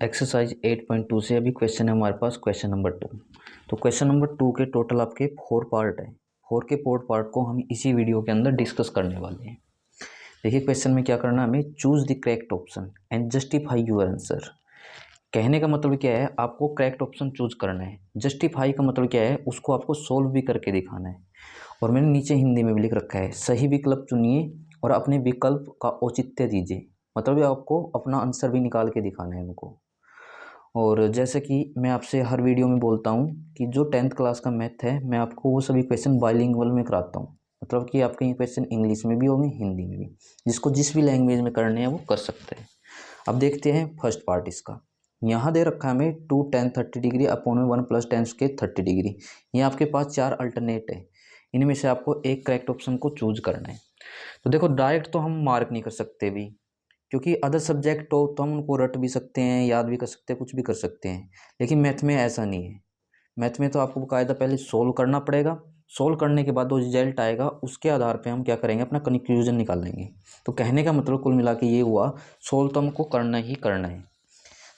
Exercise 8.2 से अभी question है हमारे पास क्वेश्चन नंबर 2। तो क्वेश्चन नंबर 2 के टोटल आपके 4 पार्ट है। 4 के 4 पार्ट को हम इसी वीडियो के अंदर डिस्कस करने वाले हैं। देखिए क्वेश्चन में क्या करना है, हमें choose the correct option and justify your answer. कहने का मतलब क्या है, आपको करेक्ट ऑप्शन चूज करना है। जस्टिफाई का मतलब क्या है, उसको आपको सोल्व भी करके दिखाना है। और मैंने नीचे हिंदी में भी लिख रखा है, सही विकल्प चुनिए और अपने विकल्प का औचित्य दीजिए। मतलब आपको अपना आंसर भी निकाल के दिखाना है उनको। और जैसे कि मैं आपसे हर वीडियो में बोलता हूँ कि जो 10th क्लास का मैथ है, मैं आपको वो सभी क्वेश्चन बाइलिंगुअल में कराता हूँ। मतलब कि आपके ये क्वेश्चन इंग्लिश में भी होंगे, हिंदी में भी। जिसको जिस भी लैंग्वेज में करने हैं वो कर सकते हैं। अब देखते हैं फर्स्ट पार्ट इसका। यहाँ दे रखा है हमें 2 tan 30 डिग्री अपॉन में 1 + tan के 30 डिग्री। ये आपके पास 4 अल्टरनेट है। इनमें से आपको एक करेक्ट ऑप्शन को चूज करना है। तो देखो डायरेक्ट तो हम मार्क नहीं कर सकते भी, क्योंकि अदर सब्जेक्ट हो तो हम उनको रट भी सकते हैं, याद भी कर सकते हैं, कुछ भी कर सकते हैं। लेकिन मैथ में ऐसा नहीं है। मैथ में तो आपको बाकायदा पहले सोल्व करना पड़ेगा। सोल्व करने के बाद जो रिजल्ट आएगा उसके आधार पे हम क्या करेंगे, अपना कंक्लूजन निकाल लेंगे। तो कहने का मतलब कुल मिला के ये हुआ, सोल्व तो हमको करना ही करना है।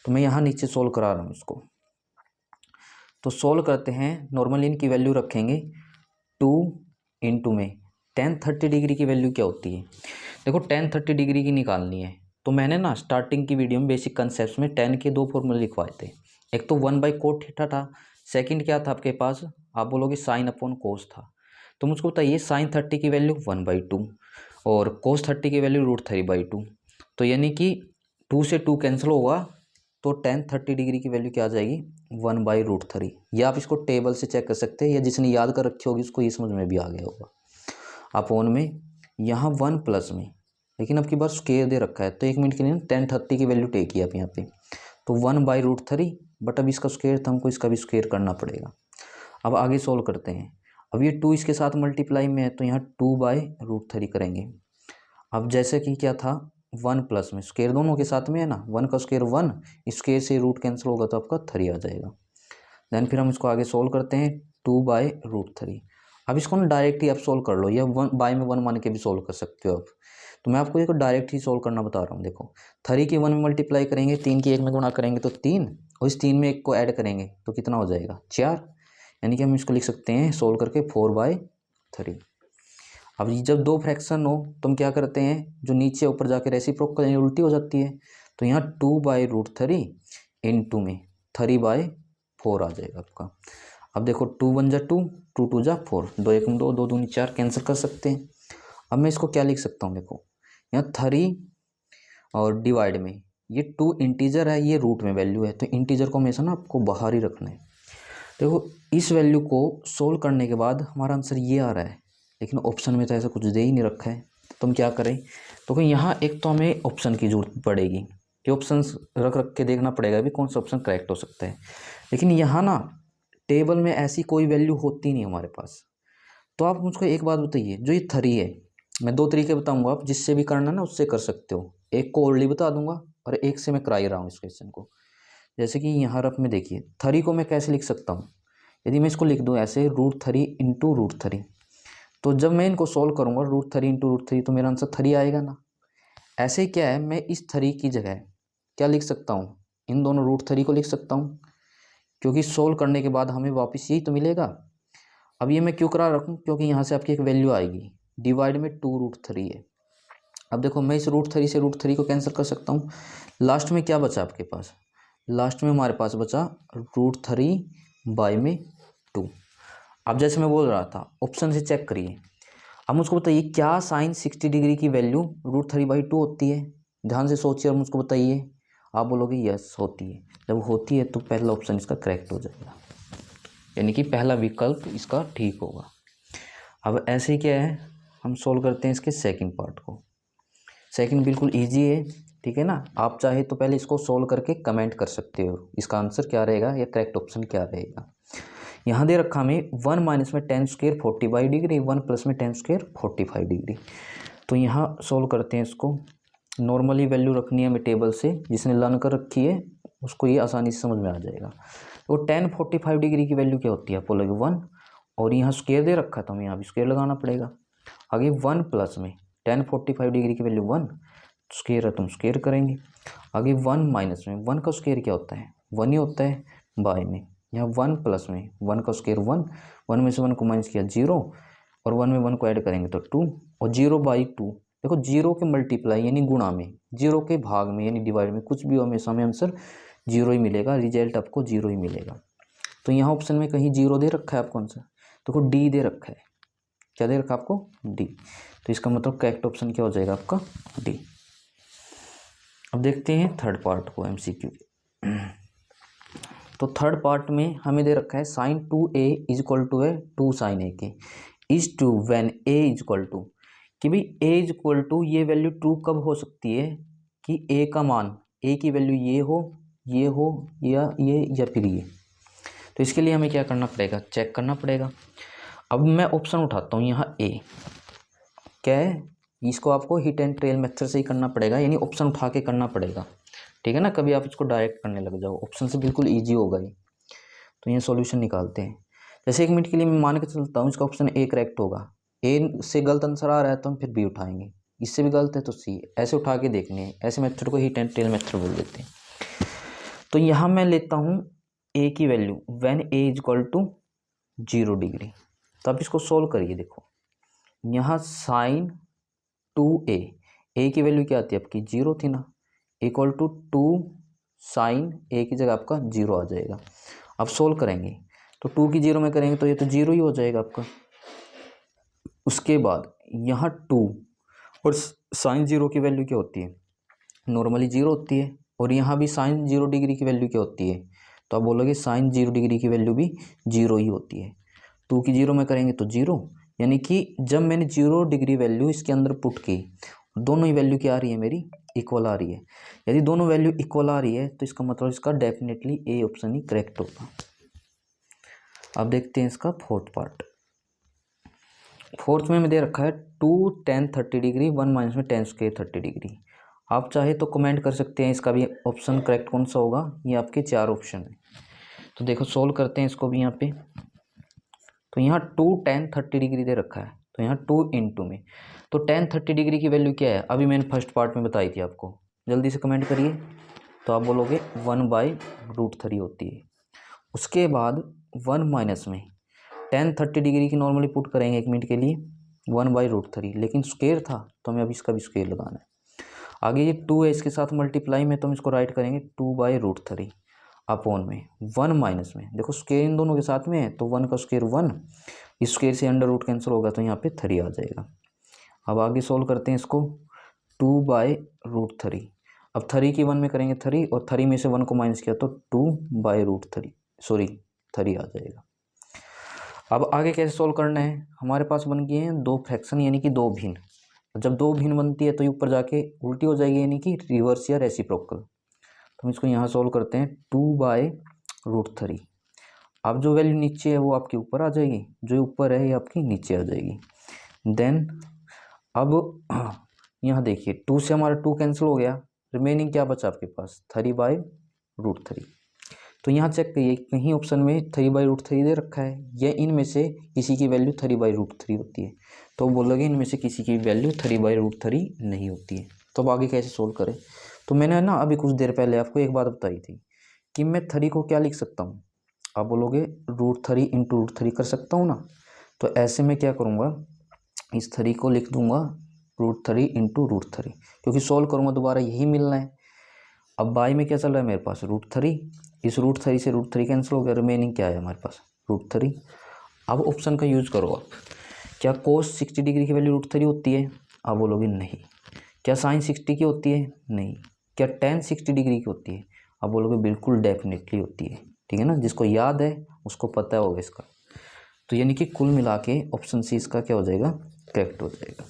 तो मैं यहाँ नीचे सोल्व करा रहा हूँ इसको। तो सोल्व करते हैं। नॉर्मली इनकी वैल्यू रखेंगे 2 इंटू में tan 30 डिग्री की वैल्यू क्या होती है। देखो tan 30 डिग्री की निकालनी है, तो मैंने ना स्टार्टिंग की वीडियो में बेसिक कंसेप्ट में tan के 2 फॉर्मूले लिखवाए थे। एक तो 1/cot थीटा था, सेकंड क्या था आपके पास, आप बोलोगे sin अपॉन कोस था। तो मुझको बताइए sin 30 की वैल्यू 1/2 और cos 30 की वैल्यू √3/2। तो यानी कि 2 से 2 कैंसिल होगा, तो tan 30 डिग्री की वैल्यू क्या आ जाएगी, 1/√3। या आप इसको टेबल से चेक कर सकते हैं, या जिसने याद कर रखी होगी उसको ये समझ में भी आ गया होगा। अपॉन में यहाँ 1 प्लस में, लेकिन अब की बार स्क्वायर दे रखा है, तो 1 मिनट के लिए tan 30 की वैल्यू टेक किया आप यहाँ पे। तो 1/√3, बट अब इसका स्क्वायर था, हमको इसका भी स्क्वायर करना पड़ेगा। अब आगे सोल्व करते हैं। अब ये 2 इसके साथ मल्टीप्लाई में है, तो यहाँ 2/√3 करेंगे। अब जैसे कि क्या था, 1 प्लस में स्क्वायर दोनों के साथ में है ना, 1 का स्क्वायर 1, स्क्वायर से रूट कैंसिल होगा तो आपका 3 आ जाएगा। देन फिर हम इसको आगे सोल्व करते हैं 2/√3। अब इसको ना डायरेक्ट ही आप सोल्व कर लो, या 1 बाय में 1 मान के भी सोल्व कर सकते हो आप। तो मैं आपको एक डायरेक्ट ही सोल्व करना बता रहा हूँ। देखो 3 की 1 में मल्टीप्लाई करेंगे, 3 की 1 में गुणा करेंगे तो 3, और इस 3 में 1 को ऐड करेंगे तो कितना हो जाएगा, 4। यानी कि हम इसको लिख सकते हैं सोल्व करके 4/3। अब ये जब दो फ्रैक्शन हो तो हम क्या करते हैं, जो नीचे ऊपर जाके रेसिप्रोकल उल्टी हो जाती है। तो यहाँ 2/√3 इंटू में 3/4 आ जाएगा आपका। अब देखो 2 × 1 = 2, 2 × 2 = 4, 2 × 1 = 2, 2 × 2 = 4, कैंसिल कर सकते हैं। अब मैं इसको क्या लिख सकता हूँ, देखो यहाँ 3 और डिवाइड में ये 2 इंटीजर है, ये रूट में वैल्यू है, तो इंटीजर को हमेशा ना आपको बाहर ही रखना है। देखो इस वैल्यू को सोल्व करने के बाद हमारा आंसर ये आ रहा है, लेकिन ऑप्शन में तो ऐसा कुछ दे ही नहीं रखा है। तो हम क्या करें, तो यहाँ एक तो हमें ऑप्शन की जरूरत पड़ेगी कि ऑप्शन रख रख के देखना पड़ेगा भी कौन सा ऑप्शन करेक्ट हो सकता है। लेकिन यहाँ ना टेबल में ऐसी कोई वैल्यू होती नहीं हमारे पास। तो आप मुझको एक बात बताइए, जो ये 3 है, मैं 2 तरीके बताऊंगा, आप जिससे भी करना ना उससे कर सकते हो। एक को ओरली बता दूंगा और एक से मैं करा ही रहा हूँ इस क्वेश्चन को। जैसे कि यहाँ रफ में देखिए 3 को मैं कैसे लिख सकता हूँ, यदि मैं इसको लिख दूँ ऐसे √3 इंटू √3, तो जब मैं इनको सोल्व करूँगा √3 इंटू √3, तो मेरा आंसर 3 आएगा ना। ऐसे ही क्या है, मैं इस 3 की जगह क्या लिख सकता हूँ, इन दोनों √3 को लिख सकता हूँ, क्योंकि सोल्व करने के बाद हमें वापस यही तो मिलेगा। अब ये मैं क्यों करा रखूँ, क्योंकि यहाँ से आपकी एक वैल्यू आएगी, डिवाइड में 2√3 है। अब देखो मैं इस √3 से √3 को कैंसिल कर सकता हूँ। लास्ट में क्या बचा आपके पास, लास्ट में हमारे पास बचा √3/2। अब जैसे मैं बोल रहा था, ऑप्शन से चेक करिए। अब मुझको बताइए, क्या साइन 60 डिग्री की वैल्यू √3/2 होती है। ध्यान से सोचिए और मुझको बताइए। आप बोलोगे यस होती है। जब होती है तो पहला ऑप्शन इसका करेक्ट हो जाएगा, यानी कि पहला विकल्प इसका ठीक होगा। अब ऐसे ही क्या है, हम सोल्व करते हैं इसके सेकंड पार्ट को। सेकंड बिल्कुल इजी है, ठीक है ना। आप चाहे तो पहले इसको सोल्व करके कमेंट कर सकते हो, इसका आंसर क्या रहेगा या करेक्ट ऑप्शन क्या रहेगा। यहाँ दे रखा हमें 1 माइनस में tan² 45 डिग्री, 1 प्लस में tan² 45 डिग्री। तो यहाँ सोल्व करते हैं इसको। नॉर्मली वैल्यू रखनी है हमें टेबल से, जिसने लर्न कर रखी है उसको ये आसानी से समझ में आ जाएगा। तो tan 45 डिग्री की वैल्यू क्या होती है, आप बोलोगे 1, और यहाँ स्क्वायर दे रखा था, हमें यहाँ भी स्क्वायर लगाना पड़ेगा। आगे 1 प्लस में tan 45 डिग्री की वैल्यू 1, स्क्वायर है तो हम स्क्वायर करेंगे। आगे 1 माइनस में 1 का स्क्वायर क्या होता है, 1 ही होता है बाय में। यहाँ 1 प्लस में 1 का स्क्वायर 1, 1 में से 1 को माइनस किया 0, और 1 में 1 को ऐड करेंगे तो 2, और 0/2। देखो 0 के मल्टीप्लाई यानी गुणा में, 0 के भाग में यानी डिवाइड में, कुछ भी हो हमेशा में आंसर 0 ही मिलेगा, रिजल्ट आपको 0 ही मिलेगा। तो यहाँ ऑप्शन में कहीं 0 दे रखा है आपको आंसर, देखो डी दे रखा है। क्या दे रखा है आपको, डी। तो इसका मतलब करेक्ट ऑप्शन क्या हो जाएगा आपका, डी। अब देखते हैं थर्ड पार्ट को एमसीक्यू के। तो थर्ड पार्ट में हमें दे रखा है sin 2a is equal to है 2 sin a के is two when a is equal to, कि भाई a इज इक्वल टू ये वैल्यू ट्रू कब हो सकती है कि a का मान, a की वैल्यू ये हो या ये या फिर ये। तो इसके लिए हमें क्या करना पड़ेगा, चेक करना पड़ेगा। अब मैं ऑप्शन उठाता हूँ यहाँ a, क्या है, इसको आपको हिट एंड ट्रेल मेथड से ही करना पड़ेगा, यानी ऑप्शन उठा के करना पड़ेगा, ठीक है ना। कभी आप इसको डायरेक्ट करने लग जाओ, ऑप्शन से बिल्कुल ईजी होगा ये। तो ये सॉल्यूशन निकालते हैं। जैसे 1 मिनट के लिए मैं मान के चलता हूँ इसका ऑप्शन ए करेक्ट होगा, ए से गलत आंसर आ रहा है तो हम फिर बी उठाएंगे, इससे भी गलत है तो सी, ऐसे उठा के देखने हैं। ऐसे मेथड को हिट एंड टेल मेथड बोल देते हैं। तो यहाँ मैं लेता हूँ ए की value when A is equal to 0 degree. तो आप इसको सोल्व करिए, देखो यहाँ sin 2a, ए की वैल्यू क्या आती है आपकी 0 थी ना, इक्वल टू 2 sin a की जगह आपका 0 आ जाएगा। अब सोल्व करेंगे तो 2 की 0 में करेंगे तो ये तो 0 ही हो जाएगा आपका। उसके बाद यहाँ 2 और sin 0 की वैल्यू क्या होती है, नॉर्मली 0 होती है, और यहाँ भी sin 0 डिग्री की वैल्यू क्या होती है, तो आप बोलोगे sin 0 डिग्री की वैल्यू भी 0 ही होती है। 2 की 0 में करेंगे तो 0, यानी कि जब मैंने 0 डिग्री वैल्यू इसके अंदर पुट की, दोनों ही वैल्यू क्या आ रही है मेरी, इक्वल आ रही है। यदि दोनों वैल्यू इक्वल आ रही है तो इसका मतलब इसका definitely A option he correct होगा। अब देखते हैं इसका फोर्थ पार्ट। फोर्थ में दे रखा है 2 tan 30 डिग्री 1 माइनस में tan स्क्वायर 30 डिग्री। आप चाहे तो कमेंट कर सकते हैं इसका भी ऑप्शन करेक्ट कौन सा होगा, ये आपके 4 ऑप्शन है। तो देखो सोल्व करते हैं इसको भी यहाँ पे। तो यहाँ 2 tan 30 डिग्री दे रखा है, तो यहाँ 2 इंटू में, तो tan 30 डिग्री की वैल्यू क्या है, अभी मैंने फर्स्ट पार्ट में बताई थी आपको, जल्दी से कमेंट करिए। तो आप बोलोगे 1/√3 होती है। उसके बाद 1 माइनस में tan 30 डिग्री की नॉर्मली पुट करेंगे 1 मिनट के लिए 1/√3, लेकिन स्क्वायर था तो हमें अभी इसका भी स्क्वायर लगाना है। आगे ये 2 है, इसके साथ मल्टीप्लाई में तो हम इसको राइट करेंगे 2/√3 अपॉन में 1 माइनस में, देखो स्क्वायर इन दोनों के साथ में है तो 1 का स्क्वायर 1, इस स्क्वायर से अंडर रूट कैंसिल होगा तो यहाँ पे 3 आ जाएगा। अब आगे सोल्व करते हैं इसको 2/√3। अब 3 की 1 में करेंगे 3, और 3 में से 1 को माइनस किया तो 2/√3, सॉरी 3 आ जाएगा। अब आगे कैसे सोल्व करना है, हमारे पास बन गए हैं 2 फ्रैक्शन यानी कि 2 भिन्न। जब 2 भिन्न बनती है तो ये ऊपर जाके उल्टी हो जाएगी, यानी कि रिवर्स या रेसिप्रोकल। तो हम इसको यहाँ सोल्व करते हैं 2/√3। अब जो वैल्यू नीचे है वो आपके ऊपर आ जाएगी, जो ऊपर है ये आपकी नीचे आ जाएगी। देन अब यहाँ देखिए 2 से हमारा 2 कैंसिल हो गया, रिमेनिंग क्या बचा आपके पास 3/√3। तो यहाँ चेक करिए कहीं ऑप्शन में 3/√3 दे रखा है, या इनमें से किसी की वैल्यू 3/√3 होती है, तो बोलोगे इनमें से किसी की वैल्यू 3/√3 नहीं होती है। तो अब आगे कैसे सोल्व करें, तो मैंने ना अभी कुछ देर पहले आपको एक बात बताई थी कि मैं 3 को क्या लिख सकता हूँ, आप बोलोगे √3 इंटू √3 कर सकता हूँ ना। तो ऐसे में क्या करूँगा, इस 3 को लिख दूंगा √3 इंटू √3, क्योंकि सोल्व करूँगा दोबारा यही मिलना है। अब बाई में क्या चल रहा है मेरे पास √3, इस √3 से √3 कैंसिल हो गया, रिमेनिंग क्या है हमारे पास √3। अब ऑप्शन का यूज़ करो आप, क्या cos 60 डिग्री की वैल्यू √3 होती है, आप बोलोगे नहीं। क्या sin 60 की होती है, नहीं। क्या tan 60 डिग्री की होती है, आप बोलोगे बिल्कुल डेफिनेटली होती है। ठीक है ना, जिसको याद है उसको पता होगा इसका। तो यानी कि कुल मिला के ऑप्शन सी इसका क्या हो जाएगा, करेक्ट हो जाएगा।